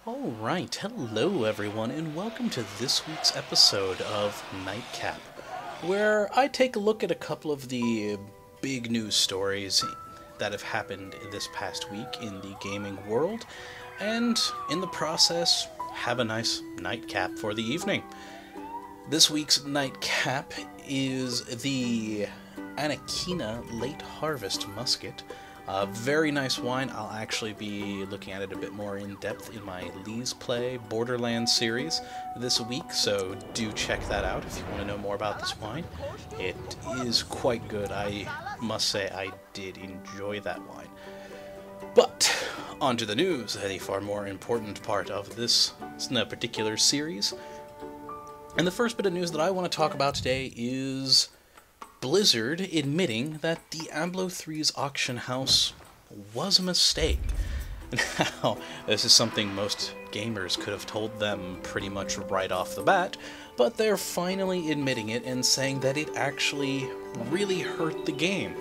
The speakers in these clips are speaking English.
Alright, hello everyone, and welcome to this week's episode of Nightcap, where I take a look at a couple of the big news stories that have happened this past week in the gaming world, and in the process, have a nice nightcap for the evening. This week's nightcap is the Anaquina Late Harvest Musket. A very nice wine. I'll actually be looking at it a bit more in depth in my Lee's Play Borderlands series this week, so do check that out if you want to know more about this wine. It is quite good. I must say I did enjoy that wine. But, on to the news, the far more important part of this particular series. And the first bit of news that I want to talk about today is Blizzard admitting that Diablo 3's auction house was a mistake. Now, this is something most gamers could have told them pretty much right off the bat, but they're finally admitting it and saying that it actually really hurt the game.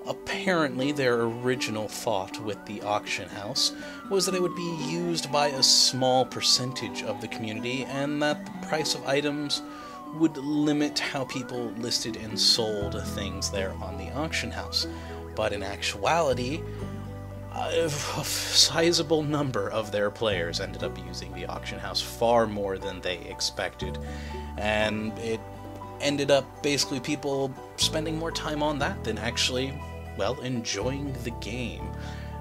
Apparently, their original thought with the auction house was that it would be used by a small percentage of the community, and that the price of items would limit how people listed and sold things there on the auction house. But in actuality, a sizable number of their players ended up using the auction house, far more than they expected. And it ended up basically people spending more time on that than actually, well, enjoying the game.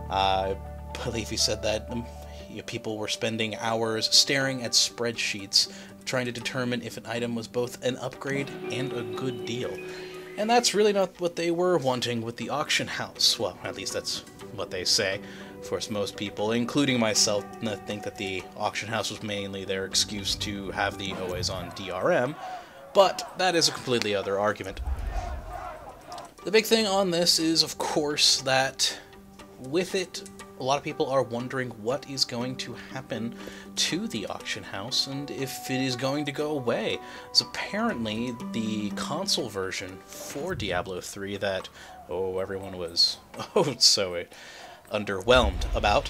I believe he said that people were spending hours staring at spreadsheets trying to determine if an item was both an upgrade and a good deal. And that's really not what they were wanting with the auction house. Well, at least that's what they say. Of course, most people, including myself, think that the auction house was mainly their excuse to have the always-on DRM, but that is a completely other argument. The big thing on this is, of course, that with it, a lot of people are wondering what is going to happen to the auction house and if it is going to go away. So apparently the console version for Diablo 3 that, everyone was so underwhelmed about,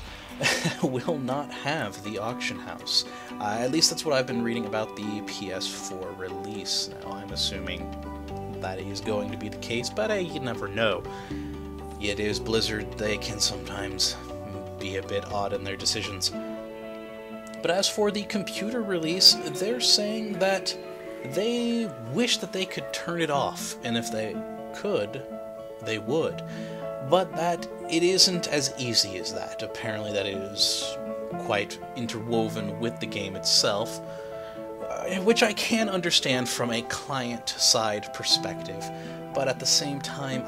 will not have the auction house. At least that's what I've been reading about the PS4 release. Now, I'm assuming that is going to be the case, but you never know. It is Blizzard, they can sometimes be a bit odd in their decisions. But as for the computer release, they're saying that they wish that they could turn it off, and if they could, they would. But that it isn't as easy as that. Apparently that is quite interwoven with the game itself, which I can understand from a client-side perspective, but at the same time,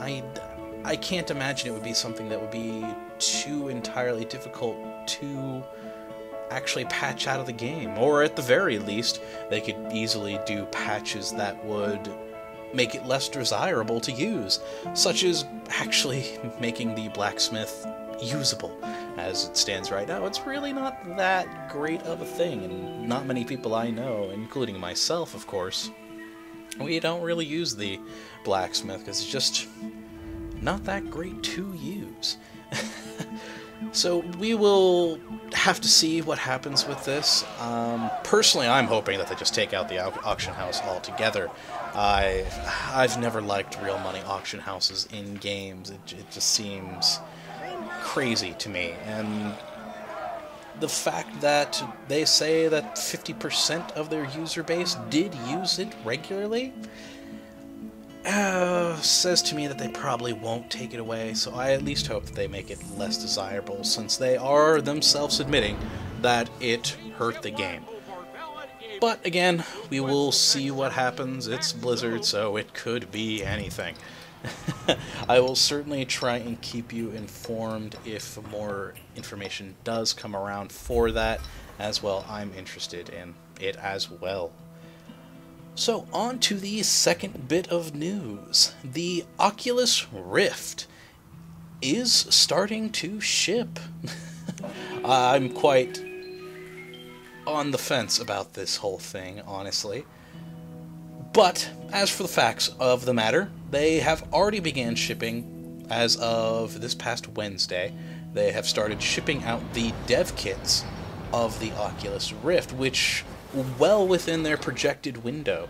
I can't imagine it would be something that would be too entirely difficult to actually patch out of the game. Or at the very least, they could easily do patches that would make it less desirable to use, such as actually making the blacksmith usable. As it stands right now, it's really not that great of a thing, and not many people I know, including myself, of course, we don't really use the blacksmith because it's just not that great to use. So we will have to see what happens with this. Personally, I'm hoping that they just take out the auction house altogether. I've never liked real money auction houses in games. It just seems crazy to me. And the fact that they say that 50% of their user base did use it regularly says to me that they probably won't take it away, so I at least hope that they make it less desirable, since they are themselves admitting that it hurt the game. But again, we will see what happens. It's Blizzard, so it could be anything. I will certainly try and keep you informed if more information does come around for that as well. I'm interested in it as well. So, on to the second bit of news. The Oculus Rift is starting to ship. I'm quite on the fence about this whole thing, honestly. But, as for the facts of the matter, they have already began shipping as of this past Wednesday. They have started shipping out the dev kits of the Oculus Rift, which well within their projected window.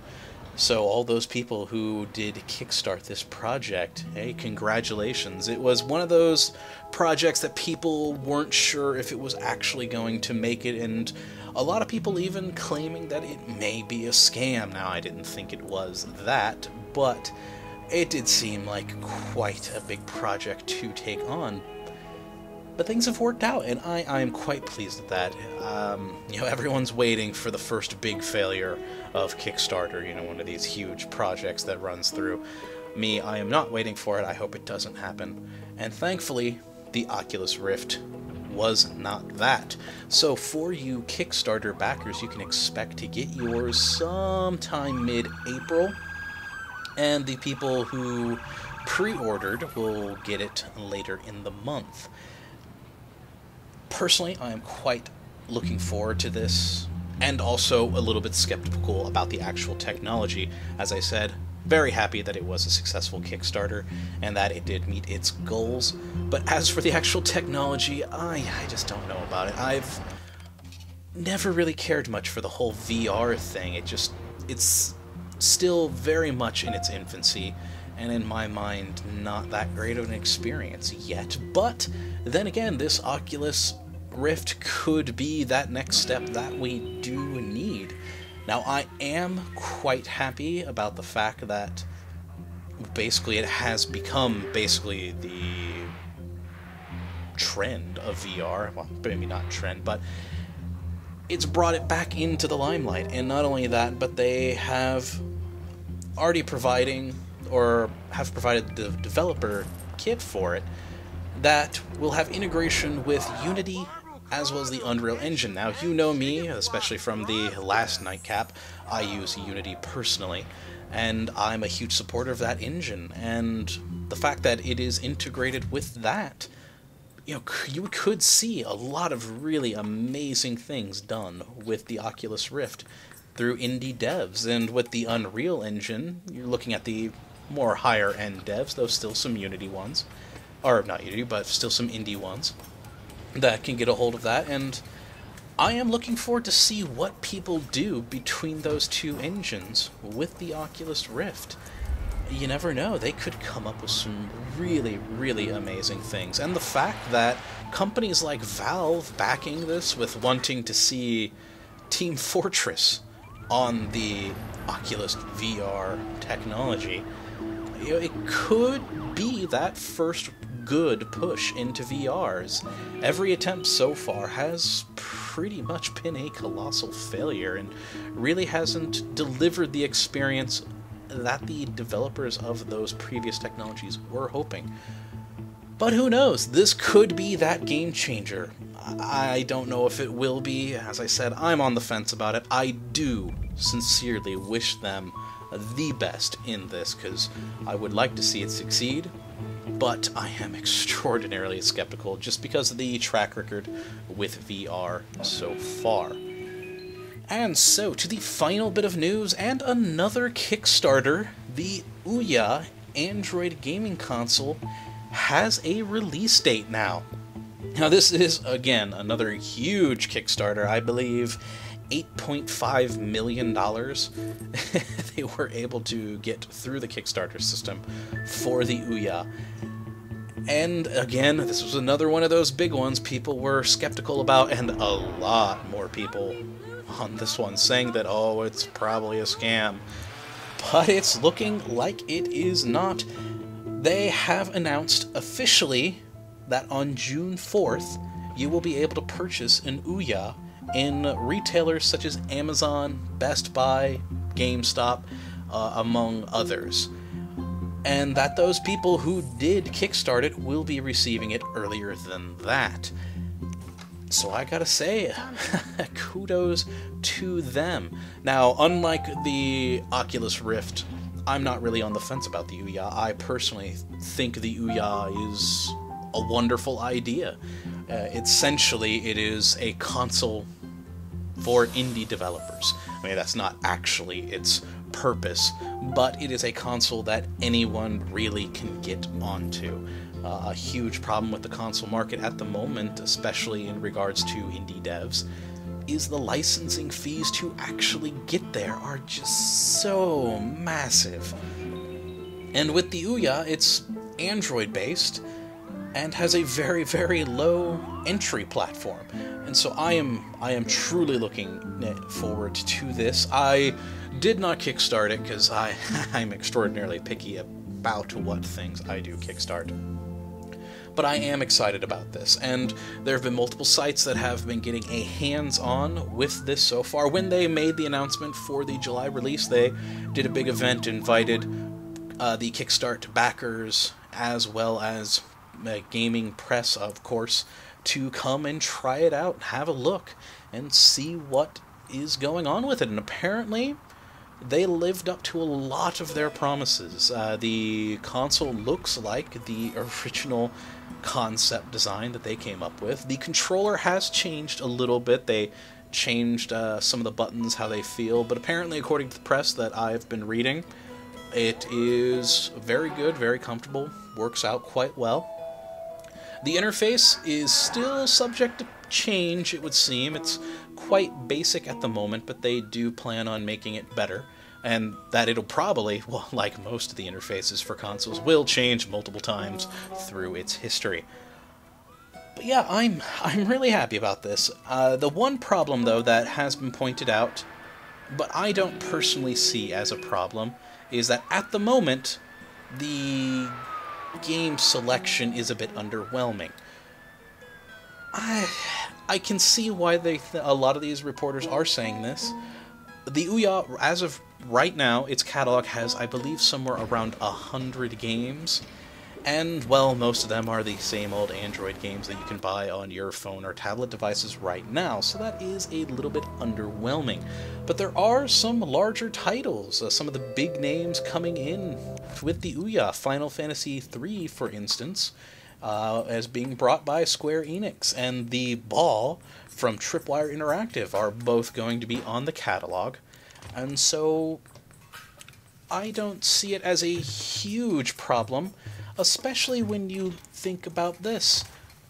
So all those people who did kickstart this project, hey, congratulations. It was one of those projects that people weren't sure if it was actually going to make it, and a lot of people even claiming that it may be a scam. Now, I didn't think it was that, but it did seem like quite a big project to take on. But things have worked out, and I am quite pleased at that. Everyone's waiting for the first big failure of Kickstarter, one of these huge projects that runs through. Me, I am not waiting for it. I hope it doesn't happen. And thankfully, the Oculus Rift was not that. So for you Kickstarter backers, you can expect to get yours sometime mid-April, and the people who pre-ordered will get it later in the month. Personally, I am quite looking forward to this, and also a little bit skeptical about the actual technology. As I said, very happy that it was a successful Kickstarter, and that it did meet its goals. But as for the actual technology, I just don't know about it. I've never really cared much for the whole VR thing. It's still very much in its infancy, and in my mind, not that great of an experience yet. But then again, this Oculus Rift could be that next step that we do need. Now, I am quite happy about the fact that basically it has become basically the trend of VR. Well, maybe not trend, but it's brought it back into the limelight. And not only that, but they have already provided the developer kit for it that will have integration with Unity as well as the Unreal Engine. Now, you know me, especially from the last Nightcap, I use Unity personally, and I'm a huge supporter of that engine, and the fact that it is integrated with that, you could see a lot of really amazing things done with the Oculus Rift through indie devs. And with the Unreal Engine, you're looking at the more higher-end devs, though still some Unity ones, or not Unity, but still some indie ones that can get a hold of that, and I am looking forward to see what people do between those two engines with the Oculus Rift. You never know, they could come up with some really, really amazing things. And the fact that companies like Valve backing this with wanting to see Team Fortress on the Oculus VR technology, it could be that first good push into VRs. Every attempt so far has pretty much been a colossal failure and really hasn't delivered the experience that the developers of those previous technologies were hoping. But who knows? This could be that game changer. I don't know if it will be. As I said, I'm on the fence about it. I do sincerely wish them the best in this, because I would like to see it succeed, but I am extraordinarily skeptical just because of the track record with VR so far. And so, to the final bit of news, and another Kickstarter, the OUYA Android gaming console has a release date now. Now, this is, again, another huge Kickstarter. I believe $8.5 million they were able to get through the Kickstarter system for the OUYA. And again, this was another one of those big ones people were skeptical about, and a lot more people on this one saying that, oh, it's probably a scam. But it's looking like it is not. They have announced officially that on June 4th, you will be able to purchase an OUYA in retailers such as Amazon, Best Buy, GameStop, among others. And that those people who did kickstart it will be receiving it earlier than that. So I gotta say, kudos to them. Now, unlike the Oculus Rift, I'm not really on the fence about the OUYA. I personally think the OUYA is a wonderful idea. Essentially, it is a console for indie developers. I mean, that's not actually its purpose, but it is a console that anyone really can get onto. A huge problem with the console market at the moment, especially in regards to indie devs, is the licensing fees to actually get there are just so massive. And with the OUYA, it's Android-based, and has a very, very low entry platform. And so I am truly looking forward to this. I did not kickstart it because I'm extraordinarily picky about what things I do kickstart. But I am excited about this, and there have been multiple sites that have been getting a hands-on with this so far. When they made the announcement for the July release, they did a big event, invited the Kickstart backers, as well as gaming press, of course, to come and try it out, have a look, and see what is going on with it. And apparently, they lived up to a lot of their promises. The console looks like the original concept design that they came up with. The controller has changed a little bit. They changed some of the buttons, how they feel, but apparently, according to the press that I've been reading, it is very good, very comfortable, works out quite well. The interface is still subject to change, it would seem. It's quite basic at the moment, but they do plan on making it better, and that it'll probably, well, like most of the interfaces for consoles, will change multiple times through its history. But yeah, I'm really happy about this. The one problem, though, that has been pointed out, but I don't personally see as a problem, is that at the moment, the game selection is a bit underwhelming. I can see why a lot of these reporters are saying this. The OUYA, as of right now, its catalog has, I believe, somewhere around 100 games. And, well, most of them are the same old Android games that you can buy on your phone or tablet devices right now, so that is a little bit underwhelming. But there are some larger titles, some of the big names coming in with the OUYA. Final Fantasy III, for instance, as being brought by Square Enix, and the Ball from Tripwire Interactive are both going to be on the catalog. And so I don't see it as a huge problem, especially when you think about this.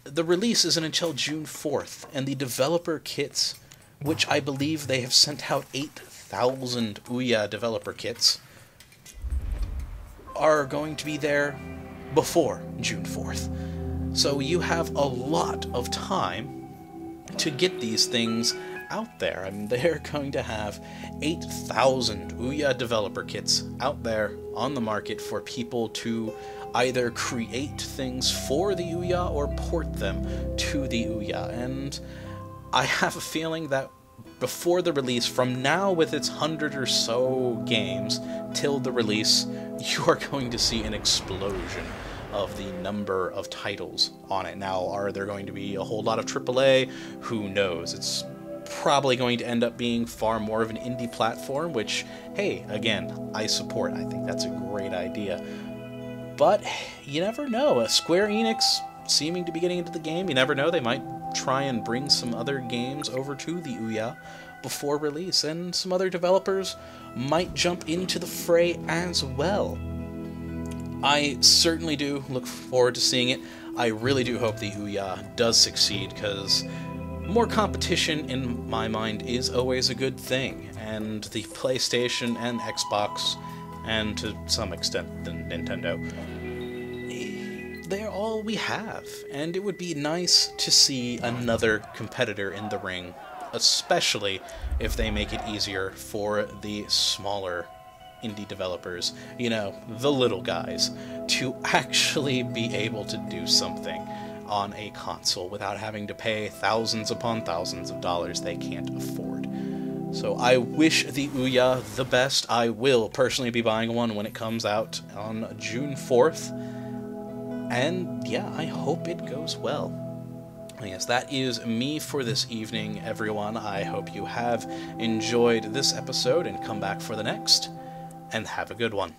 The release isn't until June 4th, and the developer kits, which I believe they have sent out 8,000 OUYA developer kits, are going to be there before June 4th. So you have a lot of time to get these things out there. I mean, they're going to have 8,000 OUYA developer kits out there on the market for people to either create things for the OUYA or port them to the OUYA. And I have a feeling that before the release, from now with its 100 or so games till the release, you are going to see an explosion of the number of titles on it. Now, are there going to be a whole lot of AAA? Who knows? It's probably going to end up being far more of an indie platform, which, hey, again, I support. I think that's a great idea. But you never know. Square Enix seeming to be getting into the game, you never know. They might try and bring some other games over to the OUYA before release, and some other developers might jump into the fray as well. I certainly do look forward to seeing it. I really do hope the OUYA does succeed, because more competition, in my mind, is always a good thing, and the PlayStation and Xbox, and to some extent the Nintendo, they're all we have, and it would be nice to see another competitor in the ring, especially if they make it easier for the smaller indie developers, you know, the little guys, to actually be able to do something on a console without having to pay thousands upon thousands of dollars they can't afford. So I wish the OUYA the best. I will personally be buying one when it comes out on June 4th. And yeah, I hope it goes well. Yes, that is me for this evening, everyone. I hope you have enjoyed this episode and come back for the next, and have a good one.